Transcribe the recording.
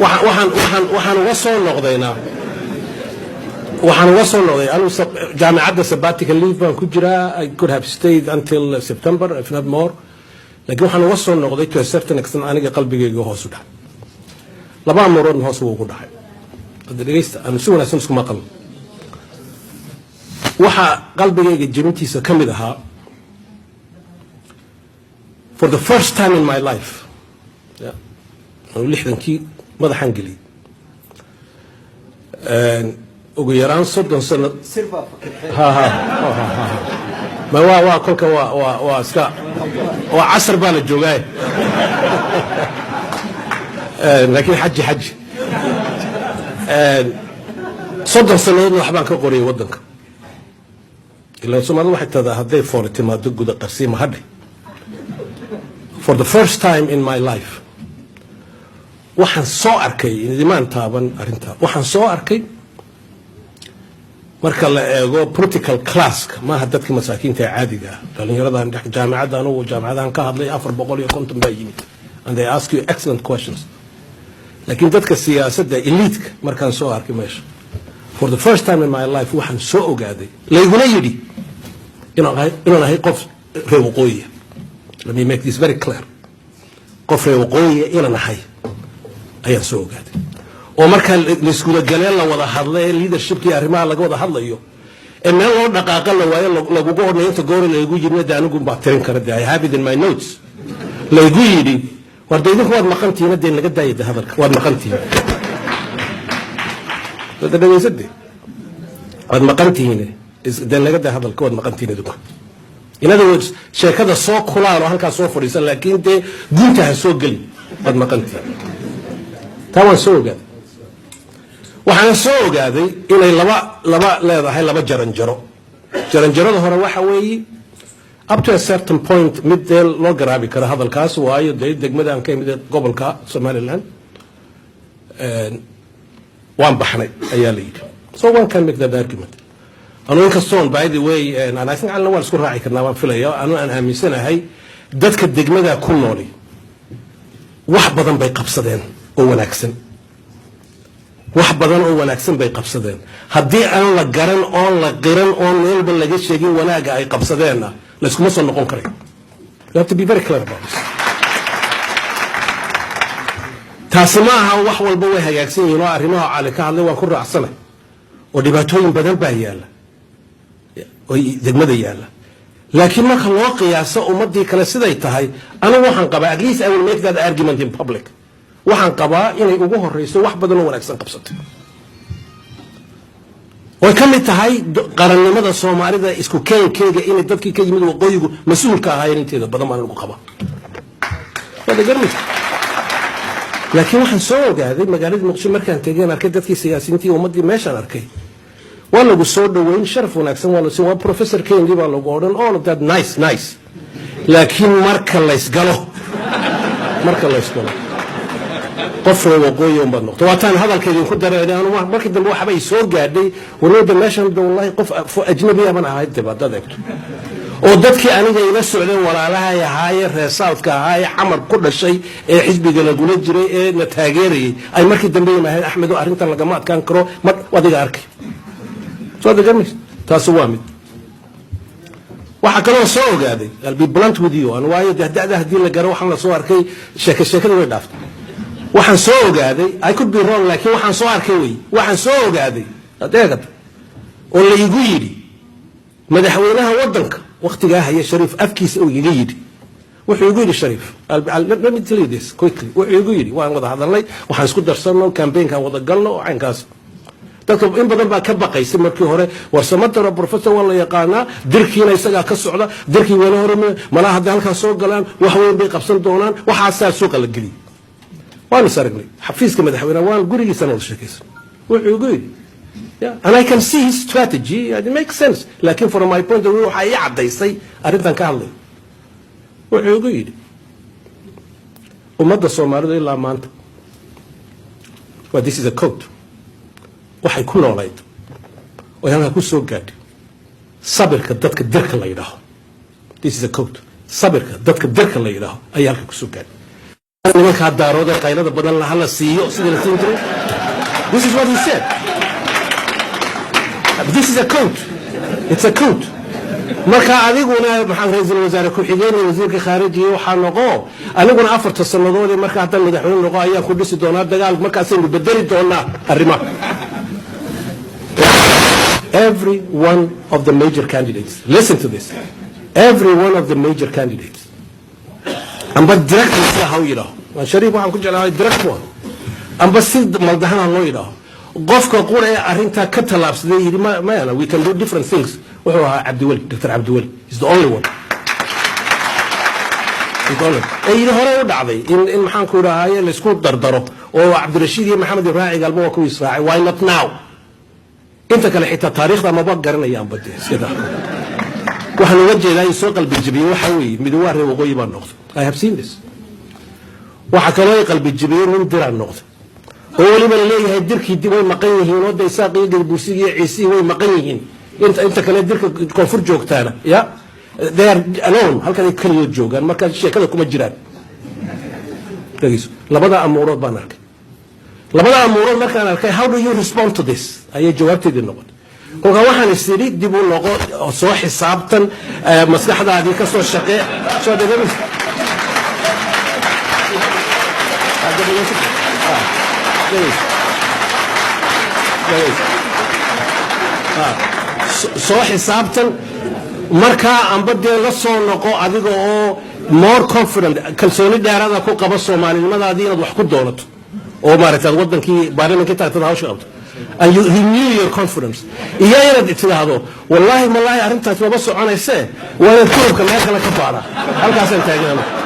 waxaan uga soo noqdaynaa anu jaamacadda sabbatical leave baan ku jiraa. I could have stayed until September if not more, laakiin waxaan uga soo noqday to a certain extent aniga qalbigayga hoos u dhacay. laba amuroodna hoos ugu dhacay. hadda dhegeysta aan si wanaagsan isku maqal. waxa qalbigayga jibintiisa ka mid ahaa for the first time in my life anu 60kii madaxan geliyay ugu yaraan 30 sano ma waa kolka waa iska waa casr baa la joogaa laakiin xaji 30 sanadoodna waxbaan ka qoriyay waddanka ilaa Soomaalidu waxay tadaa hadday fool timaado guda qarsiima hadhay. For the first time in my life waxaan soo arkay nidaam taaban arinta waxaan soo arkay marka la eego political class ma dadka masaakiinta caadiga ah dhalinyaradan jaamacadahan ka hadlay 450 baa yimid and they ask you excellent questions, laakiin dadka siyaasadda elite markaan soo arkay meesha for the first time in my life waxaan soo ogaaday layguna yidhi inaan ahay qof reer waqooyi. Let me make this very clear. qof reer waqooyi inaan ahay ayaan soo ogaaday oo marka la isku galeen la wada hadlay leadershipkii arrimaha laga wada hadlayo meel loo dhaqaaqan la waayo lagu go'oonay inta goor lagu yidhi anigu baa tirin kara I have it in my notes lagu yidhi wardaydinku waad maqantiina deen laga daayay hadalka waad maqantiina dadka dhageysadii waad maqantiina deen laga daayay hadalka waad maqantiina dadku. In other words, sheekada soo kulaalo halka soo fadhiisan laakiin de guntaha soo gali waad maqantiina. Taan soo ogaaday waxaan soo ogaaday inay laba leedahay laba jaranjarada hore waxa weeye up to a certain point mid loo garaabi karo hadalkaas waayo degmadan ka yimid gobolka Somaliland waan baxnay ayaa la yidhi. So one can make that argument. anu inkastoon by the way and I think aan waan isku raaci karnaa waan filayaa anu aan aaminsanahay dadka degmada ku nooli wax badan bay qabsadeen oo wanaagsan bay qabsadeen haddii aan la garan oon la qiran oon meelba laga sheegin wanaaga ay qabsadeenna la iskuma soo noqon karayo. You have to be very clear about this. taasi ma aha wax walba way hagaagsan yihiin oo arrimaha cali ka hadlay waan ku raacsanahay oo dhibaatooyin badan baa yaala oo degmada yaala laakiin marka loo qiyaaso ummadii kale siday tahay anigu waxaan qabaa at least I will make that argument in public waxaan qabaa inay ugu horeyso wax badan oo wanaagsan qabsatay way ka mid tahay qarannimada Soomaalida isku keenkeega inay dadkii ka yimid waqooyigu mas'uulka ahaayeen inteeda badan baan ugu qabaa laakiin waxaan soo ogaaday magaalada Muqdisho markaan tegay arkay dadkii siyaasiyiintii ummadii meeshaan arkay waa lagu soo dhaweyn sharaf wanaagsan waa professor Kendi baa lagu odhan all of that nice laakiin marka la isgalo qof waqooyi oo bad noqdo waataan hadalkeedii ku dareeray anu markii dambe waxba ay soo gaadhay walooda meeshan wallahi qof ajnabi ah baan ahay dibadda eegto oo dadkii aniga ila socdeen walaalaha ahaayeen reer South-ka ahaayeen xamar ku dhashay ee xisbiga lagula jiray ee na taageerayay ay markii dambe yimaadeen Axmed oo arintan laga ma adkaan karo wadiga arkay soo dagamis taas waa mid waxa kale oo soo ogaaday I'll be blunt with you an waayo da'da hadii la garo waxaan la soo arkay sheekada way dhaaftay waxaan soo ogaaday I could be wrong laakiin waxaan soo arkay waxaan soo ogaaday adeegad oo la igu yiri madaxweynaha waddanka waqtiga haya Shariif afkiisa oo iga yiri wuxuu igu yiri Shariif let me tell you this quickly wuxuu igu yiri waan wada hadalnay waxaan isku darsanno campaign-ka wada galno caynkaas dadka in badan baa ka baqaysay markii hore war Samatar professor wala yaqaana dirkiina isaga ka socda dirkii wala hore malaha hadda halka soo galaan wax weyn bay qabsan doonaan waxa suuqa la geliyo waan saragnay xafiiska madaxweynaha waan gurigiisa noo sheekaysan wuxuu igu yiri and I can see his strategy it makes sense laakiin from my point of view waxa ay cadaysay arintan ka hadlay wuxuu igu yiri ummadda Soomaaliyeed ilaa maanta this is a code waxay ku noolayd oo halka ku soo gaadhay sabirka dadka dirka la yiraahdo this is a code sabirka dadka dirka la yiraahdo ayaa halka ku soo gaadhay nimanka daarooda qaylada badan la hala siiyo sida la siin jiray. This is what he said. This is a code. It's a code. marka adiguna maxaa ra'iisul wasaare ku xigeen wasiirka khaarijiga waxa noqo aniguna 4 sanadood marka hadda madaxweyne noqo ayaa ku dhisi doona dagaal markaas inuu bedeli doona arrimaha. Every one of the major candidates, listen to this, every one of the major candidates, amba direct how you know Sharif waxaan ku jeclahay direct one amba si maldahana loo yiraahdo qofka qore arinta ka talaabsaday yiri ma we can do different things. wuxuu ahaa Abdiwali, Dr. Abdiwali is the only one. ay hore u dhacday in maxaan ku raahay la isku dardaro oo Cabdirashiid iyo Maxamed Ibraaci galmo ku israacay. Why not now? inta kale xitaa taariikhda ma ba garanayaan badee sida waxaan uga jeedaa in soo qalbi jabiyo waxa weeye midwaar waqooyi baan noqdo. I have seen this. waxa kale ay qalbi jabiyo in diraan noqdo oo waliba leeyahay dirkii dib way maqan yihiin oo daysaaqii bursiga iyo ciisi way maqan yihiin inta kale dirka koonfur joogtaana ya they are alone halkan ay kaliya joogaan marka sheekada kuma jiraan. labada amuurood baan arkay markaan arkay how do you respond to this ayay jawaabteedii noqotay. kolka waxaan isiri dib u noqo soo xisaabtan maskaxdaadii ka soo shaqee soo dhageyso soo xisaabtan markaa amba dee la soo noqo adiga oo more confident kalsooni dheeraada ku qaba Soomaalinimadaadii inaad wax ku doonato oo maaragtay wadankii baarlamaanka taagtada hawsha qabto and you renew your confidence. iyo inaad tiraahdo wallahi arrintaas ma soconayse waa inaad kurubka meel kale ka baara halkaas aan taagnaano.